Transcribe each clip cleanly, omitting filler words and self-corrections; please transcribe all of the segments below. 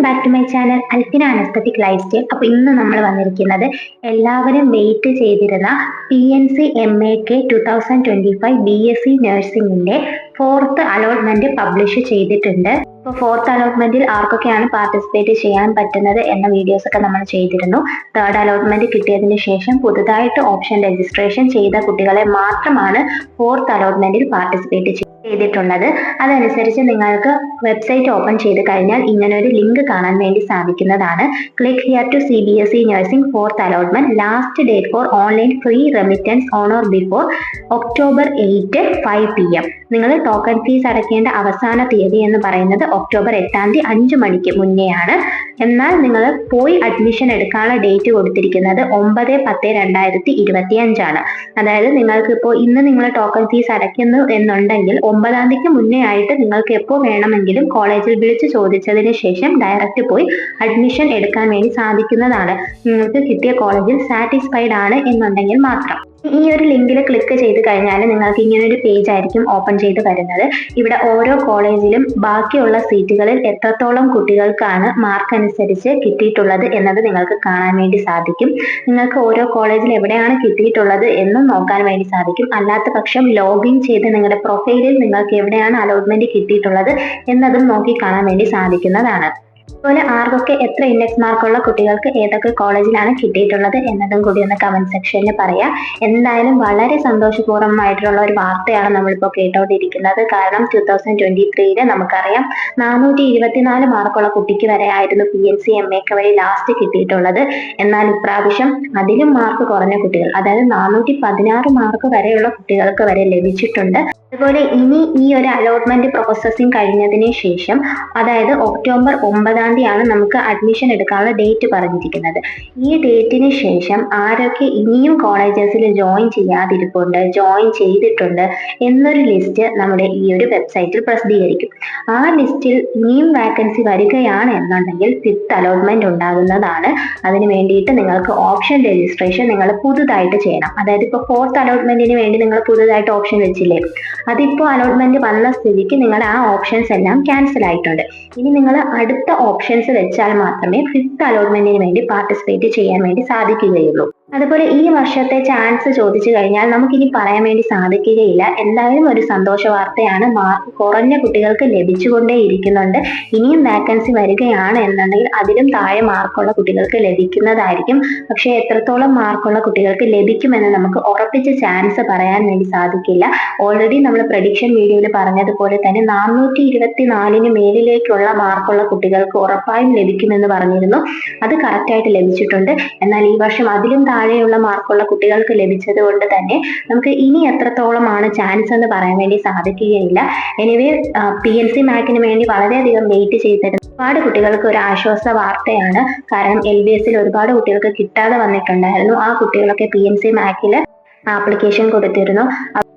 Back to my channel Alfina an aesthetic life style. അപ്പോൾ ഇന്ന് നമ്മൾ വന്നിരിക്കുന്നത് എല്ലാവരും വെയിറ്റ് ചെയ്തിരുന്ന PNC-MAK 2025 BSc നഴ്സിംഗിന്റെ 4th allotment publish ചെയ്തിട്ടുണ്ട്. ഇപ്പോൾ 4th അലോട്ട്മെന്റിൽ ആർക്കൊക്കെയാണ് പാർട്ടിസിപ്പേറ്റ് ചെയ്യാൻ പറ്റുന്നത് എന്ന വീഡിയോസ് ഒക്കെ നമ്മൾ ചെയ്തിരുന്നു. 3rd അലോട്ട്മെന്റ് കിട്ടിയതിന് ശേഷം പുതുതായിട്ട് ഓപ്ഷൻ രജിസ്ട്രേഷൻ ചെയ്ത കുട്ടികളെ മാത്രമാണ് 4th അലോട്ട്മെന്റിൽ പാർട്ടിസിപ്പേറ്റ് ചെയ്തിട്ടുള്ളത്. അതനുസരിച്ച് നിങ്ങൾക്ക് വെബ്സൈറ്റ് ഓപ്പൺ ചെയ്ത് കഴിഞ്ഞാൽ ഇങ്ങനെ ഒരു ലിങ്ക് കാണാൻ വേണ്ടി സാധിക്കുന്നതാണ്. Click here to CBSE nursing 4th allotment. Last date for online free remittance on or before October 8 5 PM. നിങ്ങൾ ടോക്കൺ ഫീസ് അടയ്ക്കേണ്ട അവസാന തീയതി എന്ന് പറയുന്നത് October 8 5 മണിക്ക് മുന്നെയാണ്. എന്നാൽ നിങ്ങൾ പോയി അഡ്മിഷൻ എടുക്കാനുള്ള ഡേറ്റ് കൊടുത്തിരിക്കുന്നത് 9/10/2025 അതായത് നിങ്ങൾക്ക് ഇപ്പോൾ ഇന്ന് നിങ്ങൾ ടോക്കൺ ഫീസ് അടയ്ക്കുന്നു എന്നുണ്ടെങ്കിൽ 9 മുന്നേ ആയിട്ട് നിങ്ങൾക്ക് എപ്പോൾ വേണമെങ്കിലും കോളേജിൽ വിളിച്ച് ചോദിച്ചതിന് ശേഷം ഡയറക്റ്റ് പോയി അഡ്മിഷൻ എടുക്കാൻ വേണ്ടി സാധിക്കുന്നതാണ്. നിങ്ങൾക്ക് കിട്ടിയ കോളേജിൽ സാറ്റിസ്ഫൈഡ് ആണ് എന്നുണ്ടെങ്കിൽ മാത്രം. ഈ ഒരു ലിങ്കിൽ ക്ലിക്ക് ചെയ്ത് കഴിഞ്ഞാൽ നിങ്ങൾക്ക് ഇങ്ങനെ ഒരു പേജ് ആയിരിക്കും ഓപ്പൺ ചെയ്ത് വരുന്നത്. ഇവിടെ ഓരോ കോളേജിലും ബാക്കിയുള്ള സീറ്റുകളിൽ എത്രത്തോളം കുട്ടികൾക്കാണ് മാർക്ക് അനുസരിച്ച് കിട്ടിയിട്ടുള്ളത് എന്നത് നിങ്ങൾക്ക് കാണാൻ വേണ്ടി സാധിക്കും. നിങ്ങൾക്ക് ഓരോ കോളേജിൽ എവിടെയാണ് കിട്ടിയിട്ടുള്ളത് എന്നും നോക്കാൻ വേണ്ടി സാധിക്കും. അല്ലാത്ത പക്ഷം ലോഗിൻ ചെയ്ത് നിങ്ങളുടെ പ്രൊഫൈലിൽ നിങ്ങൾക്ക് എവിടെയാണ് അലോട്ട്മെന്റ് കിട്ടിയിട്ടുള്ളത് എന്നതും നോക്കി കാണാൻ വേണ്ടി സാധിക്കുന്നതാണ്. അതുപോലെ ആർക്കൊക്കെ എത്ര ഇൻഡെക്സ് മാർക്കുള്ള കുട്ടികൾക്ക് ഏതൊക്കെ കോളേജിലാണ് കിട്ടിയിട്ടുള്ളത് എന്നതും കൂടി ഒന്ന് കമന്റ് സെക്ഷനിൽ പറയാം. എന്തായാലും വളരെ സന്തോഷപൂർവ്വമായിട്ടുള്ള ഒരു വാർത്തയാണ് നമ്മളിപ്പോൾ കേട്ടോണ്ടിരിക്കുന്നത്. കാരണം 2023 നമുക്കറിയാം 424 മാർക്കുള്ള കുട്ടിക്ക് വരെ ആയിരുന്നു PNC-MAK വഴി ലാസ്റ്റ് കിട്ടിയിട്ടുള്ളത്. എന്നാൽ ഇപ്രാവശ്യം അതിലും മാർക്ക് കുറഞ്ഞ കുട്ടികൾ, അതായത് 416 മാർക്ക് വരെയുള്ള കുട്ടികൾക്ക് വരെ ലഭിച്ചിട്ടുണ്ട്. അതുപോലെ ഇനി ഈ ഒരു അലോട്ട്മെന്റ് പ്രോസസ്സിംഗ് കഴിഞ്ഞതിന് ശേഷം, അതായത് October 9 നമുക്ക് അഡ്മിഷൻ എടുക്കാനുള്ള ഡേറ്റ് പറഞ്ഞിരിക്കുന്നത്. ഈ ഡേറ്റിന് ശേഷം ആരൊക്കെ ഇനിയും കോളേജസിൽ ജോയിൻ ചെയ്യാതിരിപ്പുണ്ട്, ജോയിൻ ചെയ്തിട്ടുണ്ട് എന്നൊരു ലിസ്റ്റ് നമ്മുടെ ഈ ഒരു വെബ്സൈറ്റിൽ പ്രസിദ്ധീകരിക്കും. ആ ലിസ്റ്റിൽ ഇനിയും വാക്കൻസി വരികയാണ് എന്നുണ്ടെങ്കിൽ 5th അലോട്ട്മെന്റ് ഉണ്ടാകുന്നതാണ്. അതിന് വേണ്ടിയിട്ട് നിങ്ങൾക്ക് ഓപ്ഷൻ രജിസ്ട്രേഷൻ നിങ്ങൾ പുതുതായിട്ട് ചെയ്യണം. അതായത് ഇപ്പോൾ 4th അലോട്ട്മെന്റിന് വേണ്ടി നിങ്ങൾ പുതുതായിട്ട് ഓപ്ഷൻ വെച്ചില്ലേ, അതിപ്പോൾ അലോട്ട്മെന്റ് വന്ന സ്ഥിതിക്ക് നിങ്ങളുടെ ആ ഓപ്ഷൻസ് എല്ലാം ക്യാൻസൽ ആയിട്ടുണ്ട്. ഇനി നിങ്ങൾ അടുത്ത ഓപ്ഷൻസ് വെച്ചാൽ മാത്രമേ 5th അലോട്ട്മെന്റിന് വേണ്ടി പാർട്ടിസിപ്പേറ്റ് ചെയ്യാൻ വേണ്ടി സാധിക്കുകയുള്ളൂ. അതുപോലെ ഈ വർഷത്തെ ചാൻസ് ചോദിച്ചു കഴിഞ്ഞാൽ നമുക്കിനി പറയാൻ വേണ്ടി സാധിക്കുകയില്ല. എന്തായാലും ഒരു സന്തോഷ വാർത്തയാണ്. മാർക്ക് കുറഞ്ഞ കുട്ടികൾക്ക് ലഭിച്ചുകൊണ്ടേ ഇരിക്കുന്നുണ്ട്. ഇനിയും വാക്കൻസി വരികയാണ് എന്നുണ്ടെങ്കിൽ അതിലും താഴെ മാർക്കുള്ള കുട്ടികൾക്ക് ലഭിക്കുന്നതായിരിക്കും. പക്ഷെ എത്രത്തോളം മാർക്കുള്ള കുട്ടികൾക്ക് ലഭിക്കുമെന്ന് നമുക്ക് ഉറപ്പിച്ച ചാൻസ് പറയാൻ വേണ്ടി സാധിക്കില്ല. ഓൾറെഡി നമ്മൾ പ്രഡിക്ഷൻ വീഡിയോയിൽ പറഞ്ഞതുപോലെ തന്നെ 424 മേലിലേക്കുള്ള മാർക്കുള്ള കുട്ടികൾക്ക് ഉറപ്പായും ലഭിക്കുമെന്ന് പറഞ്ഞിരുന്നു. അത് കറക്റ്റായിട്ട് ലഭിച്ചിട്ടുണ്ട്. എന്നാൽ ഈ വർഷം അതിലും താഴെയുള്ള മാർക്കുള്ള കുട്ടികൾക്ക് ലഭിച്ചത് കൊണ്ട് തന്നെ നമുക്ക് ഇനി എത്രത്തോളമാണ് ചാൻസ് എന്ന് പറയാൻ വേണ്ടി സാധിക്കുകയില്ല. എനിവേ PNC-MAK വേണ്ടി വളരെയധികം വെയിറ്റ് ചെയ്തിരുന്ന ഒരുപാട് കുട്ടികൾക്ക് ഒരു ആശ്വാസ വാർത്തയാണ്. കാരണം LBS ഒരുപാട് കുട്ടികൾക്ക് കിട്ടാതെ വന്നിട്ടുണ്ടായിരുന്നു. ആ കുട്ടികളൊക്കെ PNC-MAK ആപ്ലിക്കേഷൻ കൊടുത്തിരുന്നു.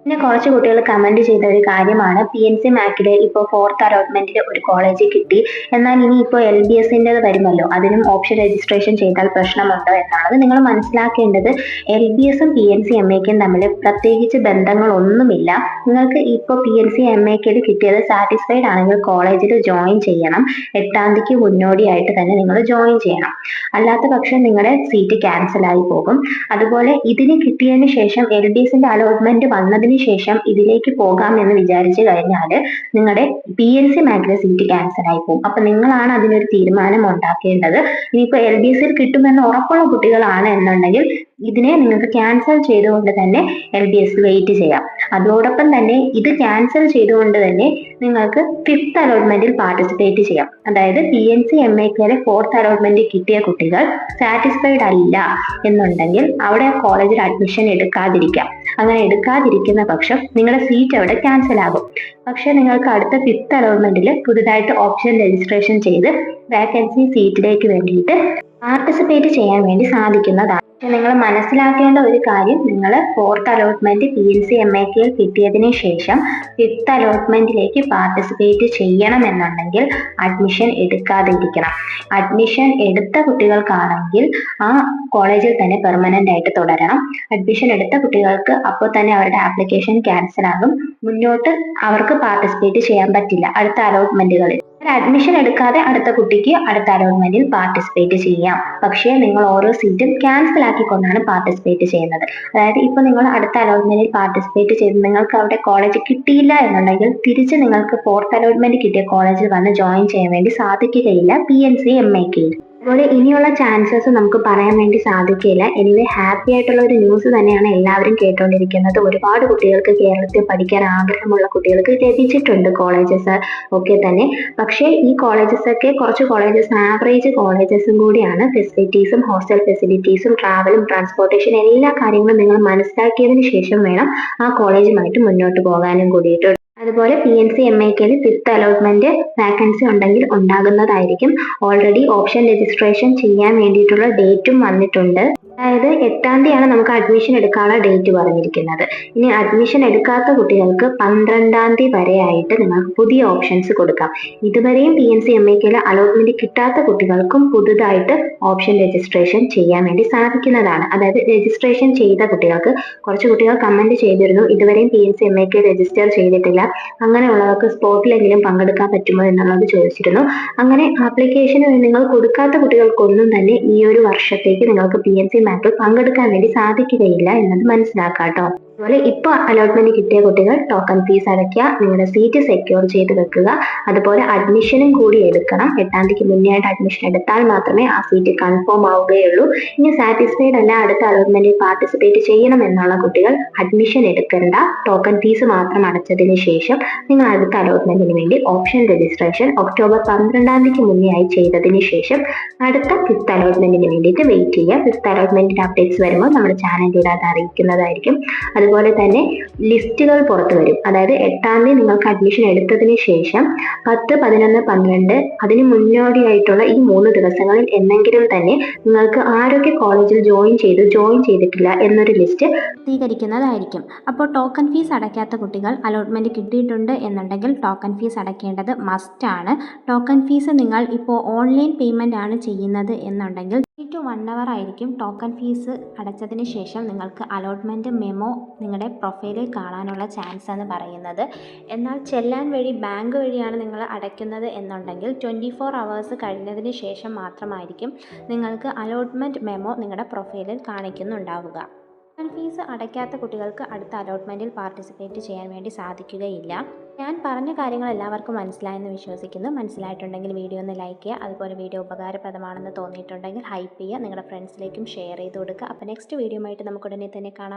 പിന്നെ കുറച്ച് കുട്ടികൾ കമന്റ് ചെയ്ത ഒരു കാര്യമാണ്, PNC-MAK ഇപ്പോൾ 4th അലോട്ട്മെന്റിൽ ഒരു കോളേജ് കിട്ടി, എന്നാൽ ഇനി ഇപ്പോൾ LBS-ൻ്റെത് വരുമല്ലോ, അതിനും ഓപ്ഷൻ രജിസ്ട്രേഷൻ ചെയ്താൽ പ്രശ്നമുണ്ടോ എന്നുള്ളത്. നിങ്ങൾ മനസ്സിലാക്കേണ്ടത് LBS-ഉം PNC-MAK-യും തമ്മിൽ പ്രത്യേകിച്ച് ബന്ധങ്ങളൊന്നുമില്ല. നിങ്ങൾക്ക് ഇപ്പോൾ PNC-MAK കിട്ടിയത് സാറ്റിസ്ഫൈഡ് ആണെങ്കിൽ കോളേജിൽ ജോയിൻ ചെയ്യണം. 8 മുന്നോടിയായിട്ട് തന്നെ നിങ്ങൾ ജോയിൻ ചെയ്യണം. അല്ലാത്ത പക്ഷം നിങ്ങളുടെ സീറ്റ് ക്യാൻസൽ ആയി പോകും. അതുപോലെ ഇതിന് കിട്ടിയതിന് ശേഷം LBS-ന്റെ അലോട്ട്മെന്റ് വന്നതിന് ശേഷം ഇതിലേക്ക് പോകാം എന്ന് വിചാരിച്ചു കഴിഞ്ഞാൽ നിങ്ങളുടെ PNC-MAK സീറ്റ് ക്യാൻസൽ ആയി പോകും. അപ്പൊ നിങ്ങളാണ് അതിനൊരു തീരുമാനം ഉണ്ടാക്കേണ്ടത്. ഇനിയിപ്പോൾ LBS-ൽ കിട്ടുമെന്ന് ഉറപ്പുള്ള കുട്ടികളാണ് എന്നുണ്ടെങ്കിൽ ഇതിനെ നിങ്ങൾക്ക് ക്യാൻസൽ ചെയ്തുകൊണ്ട് തന്നെ LBS വെയിറ്റ് ചെയ്യാം. അതോടൊപ്പം തന്നെ ഇത് ക്യാൻസൽ ചെയ്തുകൊണ്ട് തന്നെ നിങ്ങൾക്ക് 5th അലോട്ട്മെന്റിൽ പാർട്ടിസിപ്പേറ്റ് ചെയ്യാം. അതായത് PNC-MAK 4th അലോട്ട്മെന്റ് കിട്ടിയ കുട്ടികൾ സാറ്റിസ്ഫൈഡ് അല്ല എന്നുണ്ടെങ്കിൽ അവിടെ കോളേജിൽ അഡ്മിഷൻ എടുക്കാതിരിക്കാം. അങ്ങനെ എടുക്കാതിരിക്കുന്ന പക്ഷം നിങ്ങളുടെ സീറ്റ് അവിടെ ക്യാൻസൽ ആകും. പക്ഷെ നിങ്ങൾക്ക് അടുത്ത 5th അലോട്ട്മെന്റിൽ പുതുതായിട്ട് ഓപ്ഷൻ രജിസ്ട്രേഷൻ ചെയ്ത് വാക്കൻസി സീറ്റിലേക്ക് വേണ്ടിയിട്ട് പാർട്ടിസിപ്പേറ്റ് ചെയ്യാൻ വേണ്ടി സാധിക്കുന്നതാണ്. പക്ഷെ നിങ്ങൾ മനസ്സിലാക്കേണ്ട ഒരു കാര്യം, നിങ്ങൾ 4th അലോട്ട്മെന്റ് PNC-MAK കിട്ടിയതിന് ശേഷം 5th അലോട്ട്മെന്റിലേക്ക് പാർട്ടിസിപ്പേറ്റ് ചെയ്യണമെന്നുണ്ടെങ്കിൽ അഡ്മിഷൻ എടുക്കാതെ ഇരിക്കണം. അഡ്മിഷൻ എടുത്ത കുട്ടികൾക്കാണെങ്കിൽ ആ കോളേജിൽ തന്നെ പെർമനന്റ് ആയിട്ട് തുടരണം. അഡ്മിഷൻ എടുത്ത കുട്ടികൾക്ക് അപ്പോൾ തന്നെ അവരുടെ ആപ്ലിക്കേഷൻ ക്യാൻസൽ ആകും. മുന്നോട്ട് അവർക്ക് പാർട്ടിസിപ്പേറ്റ് ചെയ്യാൻ പറ്റില്ല അടുത്ത അലോട്ട്മെന്റുകളിൽ. അഡ്മിഷൻ എടുക്കാതെ അടുത്ത കുട്ടിക്ക് അടുത്ത അലോട്ട്മെന്റിൽ പാർട്ടിസിപ്പേറ്റ് ചെയ്യാം. പക്ഷേ നിങ്ങൾ ഓരോ സീറ്റും ക്യാൻസൽ ആക്കിക്കൊണ്ടാണ് പാർട്ടിസിപ്പേറ്റ് ചെയ്യുന്നത്. അതായത് ഇപ്പൊ നിങ്ങൾ അടുത്ത അലോട്ട്മെന്റിൽ പാർട്ടിസിപ്പേറ്റ് ചെയ്ത് നിങ്ങൾക്ക് അവിടെ കോളേജ് കിട്ടിയില്ല എന്നുണ്ടെങ്കിൽ തിരിച്ച് നിങ്ങൾക്ക് ഫോർത്ത് അലോട്ട്മെന്റ് കിട്ടിയ കോളേജിൽ വന്ന് ജോയിൻ ചെയ്യാൻ വേണ്ടി സാധിക്കുകയില്ല PNC MAKയിൽ. അതുപോലെ ഇനിയുള്ള ചാൻസസ് നമുക്ക് പറയാൻ വേണ്ടി സാധിക്കില്ല. എനിവേ ഹാപ്പി ആയിട്ടുള്ള ഒരു ന്യൂസ് തന്നെയാണ് എല്ലാവരും കേട്ടുകൊണ്ടിരിക്കുന്നത്. ഒരുപാട് കുട്ടികൾക്ക് കേരളത്തിൽ പഠിക്കാൻ ആഗ്രഹമുള്ള കുട്ടികൾക്ക് ലഭിച്ചിട്ടുണ്ട് കോളേജസ് ഒക്കെ തന്നെ. പക്ഷേ ഈ കോളേജസ് ഒക്കെ കുറച്ച് കോളേജസ് ആവറേജ് കോളേജസും കൂടിയാണ്. ഫെസിലിറ്റീസും ഹോസ്റ്റൽ ഫെസിലിറ്റീസും ട്രാവലും ട്രാൻസ്പോർട്ടേഷൻ എല്ലാ കാര്യങ്ങളും നിങ്ങൾ മനസ്സിലാക്കിയതിന് ശേഷം വേണം ആ കോളേജുമായിട്ട് മുന്നോട്ട് പോകാനും കൂടിയിട്ട്. അതുപോലെ PNC MAKയിൽ ഫിഫ്ത്ത് അലോട്ട്മെന്റ് വാക്കൻസി ഉണ്ടെങ്കിൽ ഉണ്ടാകുന്നതായിരിക്കും. ഓൾറെഡി ഓപ്ഷൻ രജിസ്ട്രേഷൻ ചെയ്യാൻ വേണ്ടിയിട്ടുള്ള ഡേറ്റും വന്നിട്ടുണ്ട്. അതായത് 8-ാം തീയതിയാണ് നമുക്ക് അഡ്മിഷൻ എടുക്കാനുള്ള ഡേറ്റ് പറഞ്ഞിരിക്കുന്നത്. ഇനി അഡ്മിഷൻ എടുക്കാത്ത കുട്ടികൾക്ക് 12-ാം തീയതി വരെ ആയിട്ട് നിങ്ങൾക്ക് പുതിയ ഓപ്ഷൻസ് കൊടുക്കാം. ഇതുവരെയും PNC MAKയിൽ അലോട്ട്മെന്റ് കിട്ടാത്ത കുട്ടികൾക്കും പുതുതായിട്ട് ഓപ്ഷൻ രജിസ്ട്രേഷൻ ചെയ്യാൻ വേണ്ടി സാധിക്കുന്നതാണ്. അതായത് രജിസ്ട്രേഷൻ ചെയ്ത കുട്ടികൾക്ക് കുറച്ച് കുട്ടികൾ കമന്റ് ചെയ്തിരുന്നു ഇതുവരെയും PNC MAK രജിസ്റ്റർ ചെയ്തിട്ടില്ല, അങ്ങനെയുള്ളവർക്ക് സ്പോട്ടിലെങ്കിലും പങ്കെടുക്കാൻ പറ്റുമോ എന്നുള്ളത് ചോദിച്ചിരുന്നു. അങ്ങനെ ആപ്ലിക്കേഷൻ നിങ്ങൾ കൊടുക്കാത്ത കുട്ടികൾക്കൊന്നും തന്നെ ഈ ഒരു വർഷത്തേക്ക് നിങ്ങൾക്ക് PNC MAKൽ പങ്കെടുക്കാൻ വേണ്ടി സാധിക്കുകയില്ല എന്നത് മനസ്സിലാക്കാട്ടോ. അതുപോലെ ഇപ്പോൾ അലോട്ട്മെന്റ് കിട്ടിയ കുട്ടികൾ ടോക്കൺ ഫീസ് അടയ്ക്കുക, നിങ്ങളുടെ സീറ്റ് സെക്യൂർ ചെയ്ത് വെക്കുക. അതുപോലെ അഡ്മിഷനും കൂടി എടുക്കണം. 8-ാം തീയതിക്ക് മുന്നേ ആയിട്ട് അഡ്മിഷൻ എടുത്താൽ മാത്രമേ ആ സീറ്റ് കൺഫേം ആവുകയുള്ളൂ. ഇനി സാറ്റിസ്ഫൈഡ് അല്ല അടുത്ത അലോട്ട്മെന്റിൽ പാർട്ടിസിപ്പേറ്റ് ചെയ്യണം എന്നുള്ള കുട്ടികൾ അഡ്മിഷൻ എടുക്കേണ്ട, ടോക്കൺ ഫീസ് മാത്രം അടച്ചതിന് ശേഷം നിങ്ങൾ അടുത്ത അലോട്ട്മെന്റിന് വേണ്ടി ഓപ്ഷൻ രജിസ്ട്രേഷൻ ഒക്ടോബർ 12-ാം തീയതിക്ക് മുന്നേ ആയി ചെയ്തതിന് ശേഷം അടുത്ത ഫിഫ്ത്ത് അലോട്ട്മെന്റിന് വേണ്ടിയിട്ട് വെയിറ്റ് ചെയ്യുക. ഫിഫ്ത്ത് അലോട്ട്മെന്റിന്റെ അപ്ഡേറ്റ്സ് വരുമ്പോൾ നമ്മുടെ ചാനലിലൂടെ അത് അറിയിക്കുന്നതായിരിക്കും. അതുപോലെ തന്നെ ലിസ്റ്റുകൾ പുറത്തു വരും. അതായത് 8-ാം തീയതി നിങ്ങൾക്ക് അഡ്മിഷൻ എടുത്തതിന് ശേഷം 10, 11, 12 അതിന് മുന്നോടിയായിട്ടുള്ള ഈ 3 ദിവസങ്ങളിൽ എന്നെങ്കിലും തന്നെ നിങ്ങൾക്ക് ആരൊക്കെ കോളേജിൽ ജോയിൻ ചെയ്തിട്ടില്ല എന്നൊരു ലിസ്റ്റ് സ്വീകരിക്കുന്നതായിരിക്കും. അപ്പോൾ ടോക്കൺ ഫീസ് അടയ്ക്കാത്ത കുട്ടികൾ അലോട്ട്മെന്റ് കിട്ടിയിട്ടുണ്ട് എന്നുണ്ടെങ്കിൽ ടോക്കൺ ഫീസ് അടയ്ക്കേണ്ടത് മസ്റ്റാണ്. ടോക്കൺ ഫീസ് നിങ്ങൾ ഇപ്പോൾ ഓൺലൈൻ പേയ്മെന്റ് ആണ് ചെയ്യുന്നത് എന്നുണ്ടെങ്കിൽ 3 to 1 hour ആയിരിക്കും ടോക്കൺ ഫീസ് അടച്ചതിന് ശേഷം നിങ്ങൾക്ക് അലോട്ട്മെന്റ് മെമ്മോ നിങ്ങളുടെ പ്രൊഫൈലിൽ കാണാനുള്ള ചാൻസ് എന്ന് പറയുന്നത്. എന്നാൽ ചെല്ലാൻ വഴി ബാങ്ക് വഴിയാണ് നിങ്ങൾ അടയ്ക്കുന്നത് എന്നുണ്ടെങ്കിൽ 24 hours കഴിഞ്ഞതിന് ശേഷം മാത്രമായിരിക്കും നിങ്ങൾക്ക് അലോട്ട്മെന്റ് മെമ്മോ നിങ്ങളുടെ പ്രൊഫൈലിൽ കാണിക്കുന്നുണ്ടാവുക. ടോക്കൺ ഫീസ് അടയ്ക്കാത്ത കുട്ടികൾക്ക് അടുത്ത അലോട്ട്മെന്റിൽ പാർട്ടിസിപ്പേറ്റ് ചെയ്യാൻ വേണ്ടി സാധിക്കുകയില്ല. ഞാൻ പറഞ്ഞ കാര്യങ്ങൾ എല്ലാവർക്കും മനസ്സിലായെന്ന് വിശ്വസിക്കുന്നു. മനസ്സിലായിട്ടുണ്ടെങ്കിൽ വീഡിയോ ഒന്ന് ലൈക്ക് ചെയ്യുക. അതുപോലെ വീഡിയോ ഉപകാരപ്രദമാണെന്ന് തോന്നിയിട്ടുണ്ടെങ്കിൽ ഹൈപ്പ് ചെയ്യുക, നിങ്ങളുടെ ഫ്രണ്ട്സിലേക്കും ഷെയർ ചെയ്ത് കൊടുക്കുക. അപ്പോൾ നെക്സ്റ്റ് വീഡിയോ ആയിട്ട് നമുക്ക് ഉടനെ തന്നെ കാണാം.